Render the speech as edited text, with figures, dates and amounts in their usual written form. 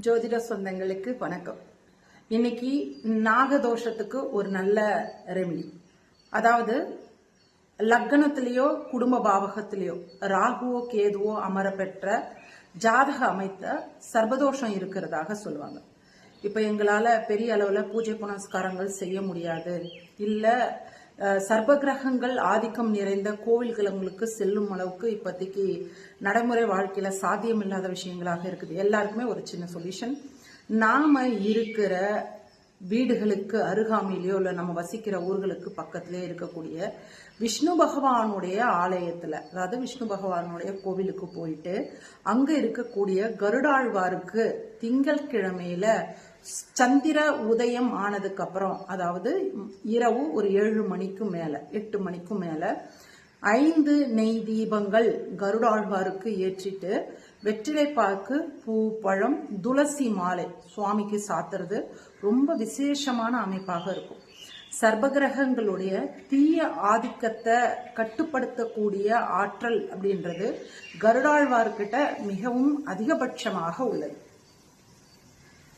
ஜோதிட சொந்தங்களுக்கு வணக்கம். இன்னைக்கு நாகதோஷத்துக்கு ஒரு நல்ல ரெமிடி. அதாவது லக்னத்திலேயோ குடும்ப பாவகத்திலேயோ ராகுவோ கேதுவோ அமர பெற்ற ஜாதக அமைத்த சர்வதோஷம் இருக்கிறதாக சொல்லுவாங்க. இப்ப எங்களால பெரிய அளவுல பூஜை புனஸ்காரங்கள் செய்ய முடியாது, இல்ல சர்வகிரகங்கள் ஆதிக்கம் நிறைந்த கோவில்களுக்கு செல்லும் அளவுக்கு இப்போதைக்கு நடைமுறை வாழ்க்கையில சாத்தியம் இல்லாத விஷயங்களாக இருக்குது. எல்லாருக்குமே ஒரு சின்ன சொல்யூஷன். நாம இருக்கிற வீடுகளுக்கு அருகாமையிலயோ இல்ல நம்ம வசிக்கிற ஊர்களுக்கு பக்கத்திலே இருக்கக்கூடிய விஷ்ணு பகவானுடைய ஆலயத்துல, அதாவது விஷ்ணு பகவானுடைய கோவிலுக்கு போயிட்டு அங்க இருக்கக்கூடிய கருடாழ்வாருக்கு திங்கட்கிழமையில சந்திர உதயம் ஆனதுக்கு அப்புறம், அதாவது இரவு ஒரு 7 மணிக்கு மேல 8 மணிக்கு மேல 5 நெய் தீபங்கள் கருடாழ்வாருக்கு ஏற்றிட்டு வெற்றிலைப்பாக்கு, பூ, பழம், துளசி மாலை சுவாமிக்கு சாத்துறது ரொம்ப விசேஷமான அமைப்பாக இருக்கும். சர்வகிரகங்களுடைய தீய ஆதிக்கத்தை கட்டுப்படுத்தக்கூடிய ஆற்றல் அப்படின்றது கருடாழ்வார்கிட்ட மிகவும் அதிகபட்சமாக உள்ளது.